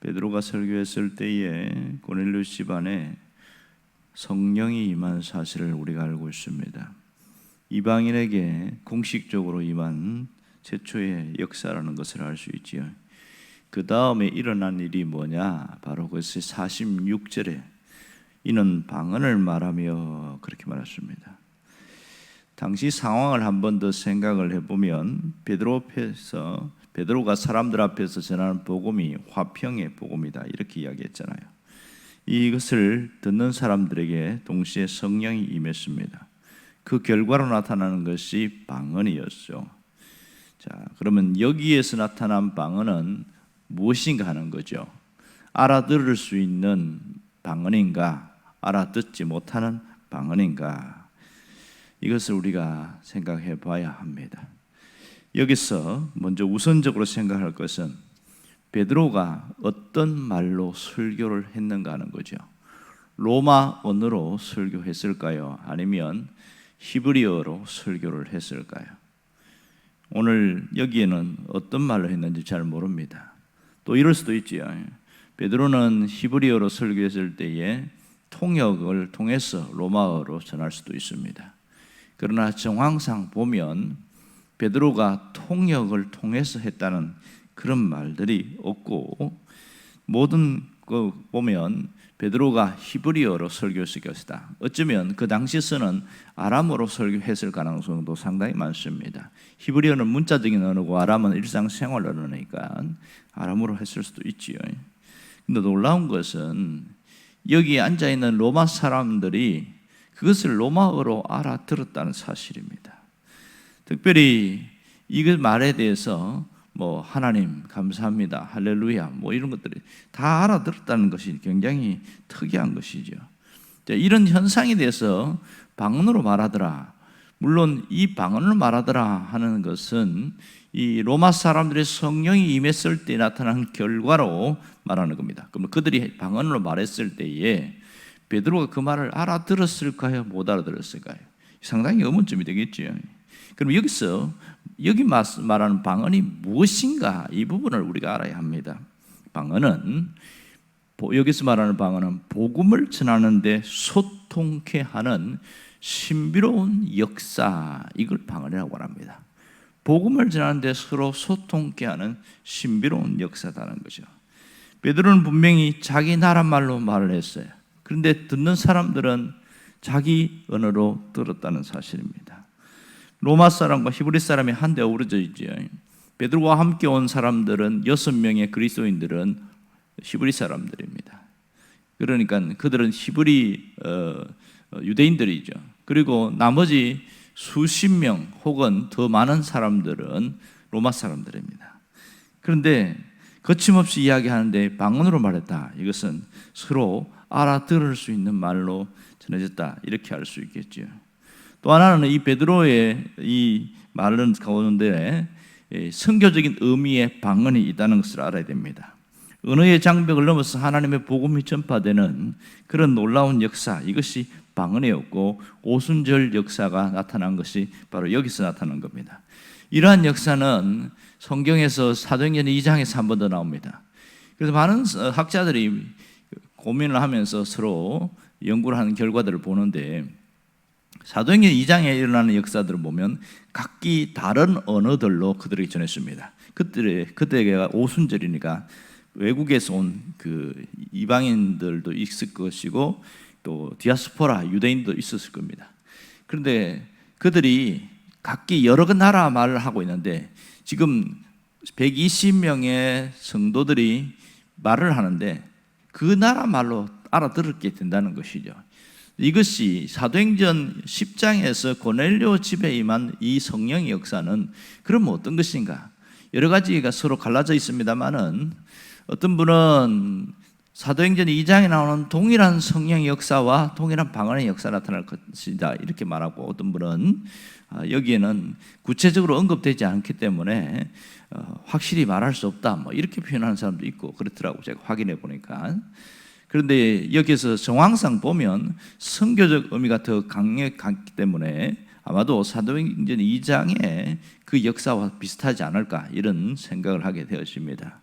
베드로가 설교했을 때에 고넬료 집안에 성령이 임한 사실을 우리가 알고 있습니다. 이방인에게 공식적으로 임한 최초의 역사라는 것을 알 수 있지요. 그 다음에 일어난 일이 뭐냐? 바로 그것이 46절에 이는 방언을 말하며 그렇게 말했습니다. 당시 상황을 한 번 더 생각을 해보면 베드로가 사람들 앞에서 전하는 복음이 화평의 복음이다 이렇게 이야기했잖아요. 이것을 듣는 사람들에게 동시에 성령이 임했습니다. 그 결과로 나타나는 것이 방언이었죠. 자, 그러면 여기에서 나타난 방언은 무엇인가 하는 거죠. 알아들을 수 있는 방언인가, 알아듣지 못하는 방언인가, 이것을 우리가 생각해 봐야 합니다. 여기서 먼저 우선적으로 생각할 것은 베드로가 어떤 말로 설교를 했는가 하는 거죠. 로마 언어로 설교했을까요? 아니면 히브리어로 설교를 했을까요? 오늘 여기에는 어떤 말로 했는지 잘 모릅니다. 또 이럴 수도 있지요. 베드로는 히브리어로 설교했을 때에 통역을 통해서 로마어로 전할 수도 있습니다. 그러나 정황상 보면 베드로가 통역을 통해서 했다는 그런 말들이 없고, 모든 거 보면 베드로가 히브리어로 설교했을 것이다. 어쩌면 그 당시에서는 아람어로 설교했을 가능성도 상당히 많습니다. 히브리어는 문자적인 언어고 아람은 일상생활 언어니까 아람어로 했을 수도 있지요. 근데 놀라운 것은 여기 앉아있는 로마 사람들이 그것을 로마어로 알아들었다는 사실입니다. 특별히 이 말에 대해서 하나님 감사합니다, 할렐루야 이런 것들이 다 알아들었다는 것이 굉장히 특이한 것이죠. 이런 현상에 대해서 방언으로 말하더라. 물론 이 방언을 말하더라 하는 것은 이 로마 사람들의 성령이 임했을 때 나타난 결과로 말하는 겁니다. 그러면 그들이 방언으로 말했을 때에 베드로가 그 말을 알아들었을까요? 못 알아들었을까요? 상당히 의문점이 되겠죠. 그럼 여기 말하는 방언이 무엇인가, 이 부분을 우리가 알아야 합니다. 여기서 말하는 방언은 복음을 전하는 데 소통케 하는 신비로운 역사, 이걸 방언이라고 합니다. 복음을 전하는 데 서로 소통케 하는 신비로운 역사다는 거죠. 베드로는 분명히 자기 나라 말로 말을 했어요. 그런데 듣는 사람들은 자기 언어로 들었다는 사실입니다. 로마 사람과 히브리 사람이 한데 어우러져 있죠. 베드로와 함께 온 사람들은 6명의 그리스도인들은 히브리 사람들입니다. 그러니까 그들은 히브리 유대인들이죠. 그리고 나머지 수십 명 혹은 더 많은 사람들은 로마 사람들입니다. 그런데 거침없이 이야기하는데 방언으로 말했다. 이것은 서로 알아들을 수 있는 말로 전해졌다, 이렇게 알 수 있겠죠. 또 하나는 이 베드로의 이 말은 가운데 선교적인 의미의 방언이 있다는 것을 알아야 됩니다. 언어의 장벽을 넘어서 하나님의 복음이 전파되는 그런 놀라운 역사, 이것이 방언이었고 오순절 역사가 나타난 것이 바로 여기서 나타난 겁니다. 이러한 역사는 성경에서 사도행전 2장에서 한 번 더 나옵니다. 그래서 많은 학자들이 고민을 하면서 서로 연구를 하는 결과들을 보는데, 사도행전 2장에 일어나는 역사들을 보면 각기 다른 언어들로 그들에게 전했습니다. 그때가 오순절이니까 외국에서 온 그 이방인들도 있을 것이고 또 디아스포라 유대인도 있었을 겁니다. 그런데 그들이 각기 여러 나라 말을 하고 있는데 지금 120명의 성도들이 말을 하는데 그 나라 말로 알아들었게 된다는 것이죠. 이것이 사도행전 10장에서 고넬료 집에 임한 이 성령의 역사는 그럼 어떤 것인가? 여러 가지가 서로 갈라져 있습니다만은 어떤 분은 사도행전 2장에 나오는 동일한 성령의 역사와 동일한 방언의 역사가 나타날 것이다 이렇게 말하고, 어떤 분은 여기에는 구체적으로 언급되지 않기 때문에 확실히 말할 수 없다 이렇게 표현하는 사람도 있고 그렇더라고요. 제가 확인해 보니까. 그런데 여기서 정황상 보면 선교적 의미가 더 강력하기 때문에 아마도 사도행전 2장의 그 역사와 비슷하지 않을까 이런 생각을 하게 되었습니다.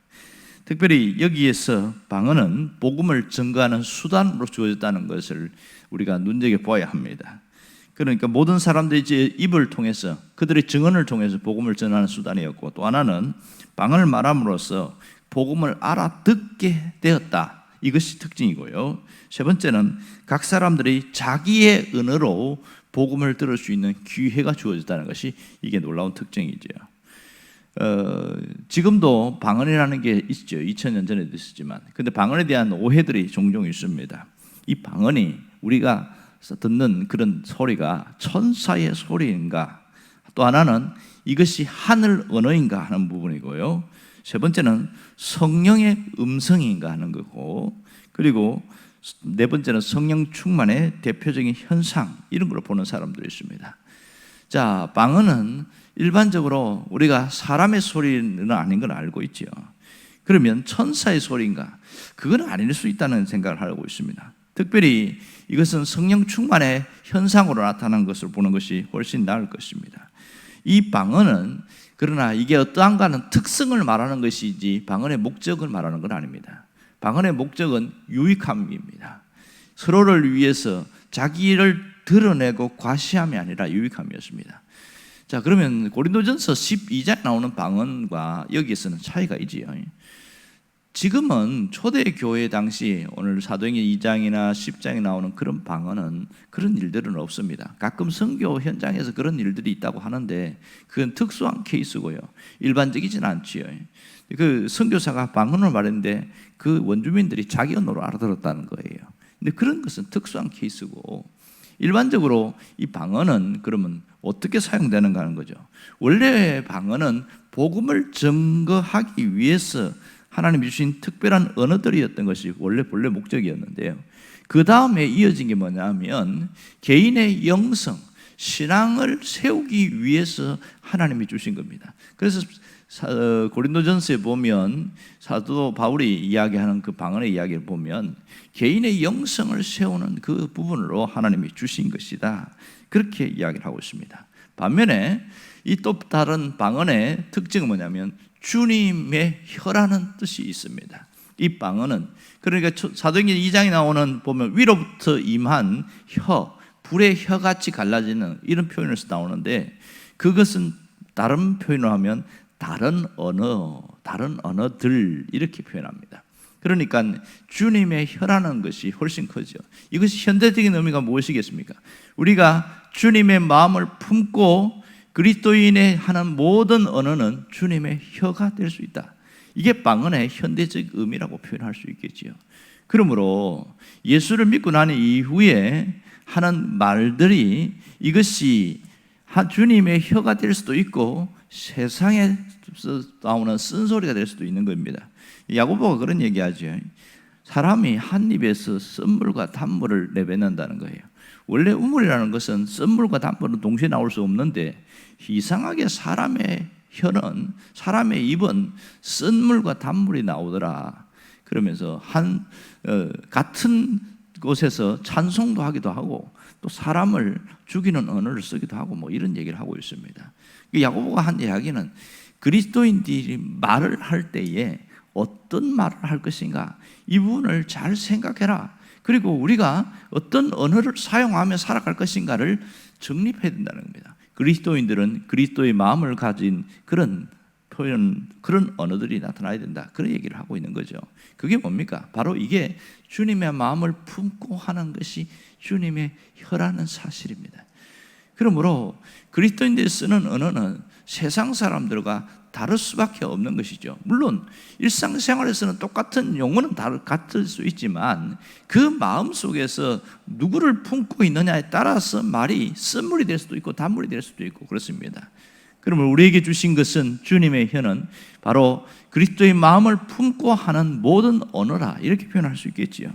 특별히 여기에서 방언은 복음을 증거하는 수단으로 주어졌다는 것을 우리가 눈여겨봐야 합니다. 그러니까 모든 사람들이 이제 입을 통해서 그들의 증언을 통해서 복음을 전하는 수단이었고, 또 하나는 방언을 말함으로써 복음을 알아듣게 되었다, 이것이 특징이고요. 세 번째는 각 사람들이 자기의 언어로 복음을 들을 수 있는 기회가 주어졌다는 것이 이게 놀라운 특징이죠. 지금도 방언이라는 게 있죠. 2000년 전에도 있었지만, 근데 방언에 대한 오해들이 종종 있습니다. 이 방언이 우리가 듣는 그런 소리가 천사의 소리인가, 또 하나는 이것이 하늘 언어인가 하는 부분이고요. 세 번째는 성령의 음성인가 하는 거고, 그리고 네 번째는 성령 충만의 대표적인 현상, 이런 걸 보는 사람들이 있습니다. 자, 방언은 일반적으로 우리가 사람의 소리는 아닌 걸 알고 있죠. 그러면 천사의 소리인가? 그건 아닐 수 있다는 생각을 하고 있습니다. 특별히 이것은 성령 충만의 현상으로 나타난 것을 보는 것이 훨씬 나을 것입니다. 이 방언은 그러나 이게 어떠한가는 특성을 말하는 것이지 방언의 목적을 말하는 건 아닙니다. 방언의 목적은 유익함입니다. 서로를 위해서 자기를 드러내고 과시함이 아니라 유익함이었습니다. 자, 그러면 고린도전서 12장에 나오는 방언과 여기에서는 차이가 있지요. 지금은 초대교회 당시 오늘 사도행전 2장이나 10장에 나오는 그런 방언은, 그런 일들은 없습니다. 가끔 선교 현장에서 그런 일들이 있다고 하는데 그건 특수한 케이스고요, 일반적이진 않지요. 그 선교사가 방언을 말했는데 그 원주민들이 자기 언어로 알아들었다는 거예요. 근데 그런 것은 특수한 케이스고, 일반적으로 이 방언은 그러면 어떻게 사용되는가 하는 거죠. 원래 방언은 복음을 증거하기 위해서 하나님이 주신 특별한 언어들이었던 것이 원래 본래 목적이었는데요, 그 다음에 이어진 게 뭐냐면 개인의 영성, 신앙을 세우기 위해서 하나님이 주신 겁니다. 그래서 고린도전서에 보면 사도 바울이 이야기하는 그 방언의 이야기를 보면 개인의 영성을 세우는 그 부분으로 하나님이 주신 것이다, 그렇게 이야기를 하고 있습니다. 반면에 이 또 다른 방언의 특징은 뭐냐면 주님의 혀라는 뜻이 있습니다. 이 방언은 그러니까 사도행전 2장에 나오는 보면 위로부터 임한 혀, 불의 혀같이 갈라지는 이런 표현에서 나오는데, 그것은 다른 표현을 하면 다른 언어, 다른 언어들, 이렇게 표현합니다. 그러니까 주님의 혀라는 것이 훨씬 크죠. 이것이 현대적인 의미가 무엇이겠습니까? 우리가 주님의 마음을 품고 그리스도인의 하는 모든 언어는 주님의 혀가 될 수 있다. 이게 방언의 현대적 의미라고 표현할 수 있겠지요. 그러므로 예수를 믿고 난 이후에 하는 말들이 이것이 주님의 혀가 될 수도 있고 세상에 나오는 쓴소리가 될 수도 있는 겁니다. 야고보가 그런 얘기하죠. 사람이 한 입에서 쓴물과 단물을 내뱉는다는 거예요. 원래 우물이라는 것은 쓴물과 단물은 동시에 나올 수 없는데, 이상하게 사람의 혀는, 사람의 입은 쓴물과 단물이 나오더라. 그러면서 같은 곳에서 찬송도 하기도 하고 또 사람을 죽이는 언어를 쓰기도 하고 뭐 이런 얘기를 하고 있습니다. 야고보가 한 이야기는 그리스도인들이 말을 할 때에 어떤 말을 할 것인가, 이 부분을 잘 생각해라. 그리고 우리가 어떤 언어를 사용하며 살아갈 것인가를 정립해야 된다는 겁니다. 그리스도인들은 그리스도의 마음을 가진 그런 표현, 그런 언어들이 나타나야 된다, 그런 얘기를 하고 있는 거죠. 그게 뭡니까? 바로 이게 주님의 마음을 품고 하는 것이 주님의 혀라는 사실입니다. 그러므로 그리스도인들이 쓰는 언어는 세상 사람들과 다를 수밖에 없는 것이죠. 물론 일상생활에서는 똑같은 용어는 같을 수 있지만 그 마음속에서 누구를 품고 있느냐에 따라서 말이 쓴물이 될 수도 있고 단물이 될 수도 있고 그렇습니다. 그러면 우리에게 주신 것은, 주님의 혀는 바로 그리스도의 마음을 품고 하는 모든 언어라, 이렇게 표현할 수 있겠지요.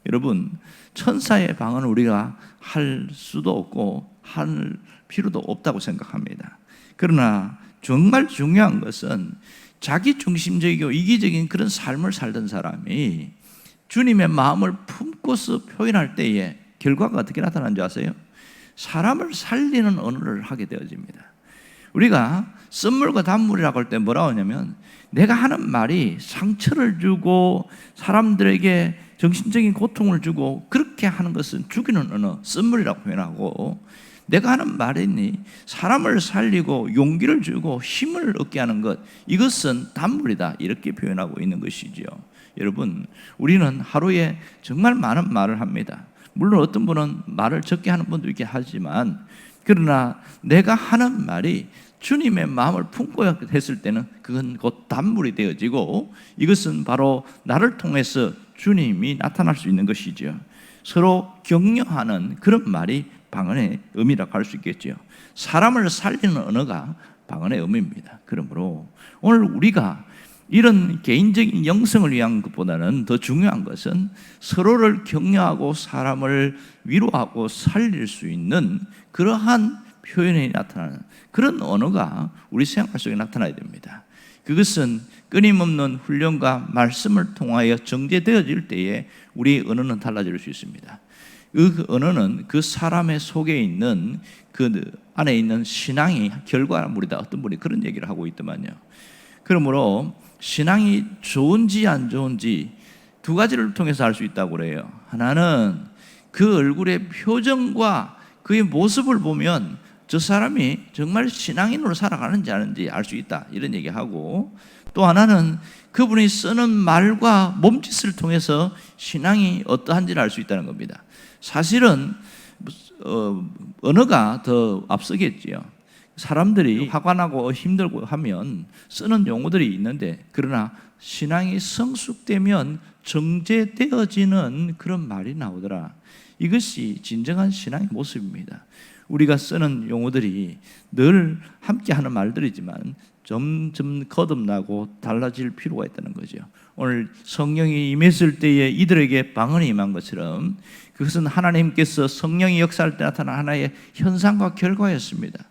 여러분, 천사의 방언을 우리가 할 수도 없고 할 필요도 없다고 생각합니다. 그러나 정말 중요한 것은 자기중심적이고 이기적인 그런 삶을 살던 사람이 주님의 마음을 품고서 표현할 때에 결과가 어떻게 나타나는지 아세요? 사람을 살리는 언어를 하게 되어집니다. 우리가 썸물과 단물이라고 할 때 뭐라고 하냐면 내가 하는 말이 상처를 주고 사람들에게 정신적인 고통을 주고 그렇게 하는 것은 죽이는 언어, 썸물이라고 표현하고, 내가 하는 말이니 사람을 살리고 용기를 주고 힘을 얻게 하는 것, 이것은 단물이다, 이렇게 표현하고 있는 것이지요. 여러분, 우리는 하루에 정말 많은 말을 합니다. 물론 어떤 분은 말을 적게 하는 분도 있긴 하지만, 그러나 내가 하는 말이 주님의 마음을 품고 했을 때는 그건 곧 단물이 되어지고, 이것은 바로 나를 통해서 주님이 나타날 수 있는 것이죠. 서로 격려하는 그런 말이 방언의 의미라고 할 수 있겠죠. 사람을 살리는 언어가 방언의 의미입니다. 그러므로 오늘 우리가 이런 개인적인 영성을 위한 것보다는 더 중요한 것은 서로를 격려하고 사람을 위로하고 살릴 수 있는 그러한 표현이 나타나는 그런 언어가 우리 생활 속에 나타나야 됩니다. 그것은 끊임없는 훈련과 말씀을 통하여 정제되어질 때에 우리의 언어는 달라질 수 있습니다. 그 언어는 그 사람의 속에 있는 그 안에 있는 신앙이 결과물이다. 어떤 분이 그런 얘기를 하고 있더만요. 그러므로 신앙이 좋은지 안 좋은지 두 가지를 통해서 알 수 있다고 그래요. 하나는 그 얼굴의 표정과 그의 모습을 보면 저 사람이 정말 신앙인으로 살아가는지 아닌지 알 수 있다, 이런 얘기하고, 또 하나는 그분이 쓰는 말과 몸짓을 통해서 신앙이 어떠한지를 알 수 있다는 겁니다. 사실은 언어가 더 앞서겠지요. 사람들이 화가 나고 힘들고 하면 쓰는 용어들이 있는데, 그러나 신앙이 성숙되면 정제되어지는 그런 말이 나오더라. 이것이 진정한 신앙의 모습입니다. 우리가 쓰는 용어들이 늘 함께하는 말들이지만 점점 거듭나고 달라질 필요가 있다는 거죠. 오늘 성령이 임했을 때에 이들에게 방언이 임한 것처럼 그것은 하나님께서 성령이 역사할 때 나타난 하나의 현상과 결과였습니다.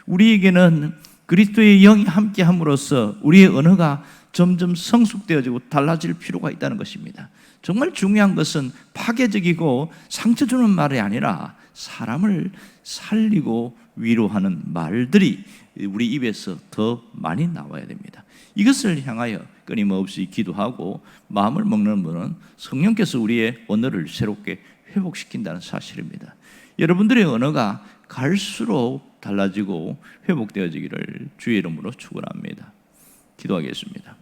우리에게는 그리스도의 영이 함께함으로써 우리의 언어가 점점 성숙되어지고 달라질 필요가 있다는 것입니다. 정말 중요한 것은 파괴적이고 상처 주는 말이 아니라 사람을 살리고 위로하는 말들이 우리 입에서 더 많이 나와야 됩니다. 이것을 향하여 끊임없이 기도하고 마음을 먹는 분은 성령께서 우리의 언어를 새롭게 회복시킨다는 사실입니다. 여러분들의 언어가 갈수록 달라지고 회복되어지기를 주의 이름으로 축원합니다. 기도하겠습니다.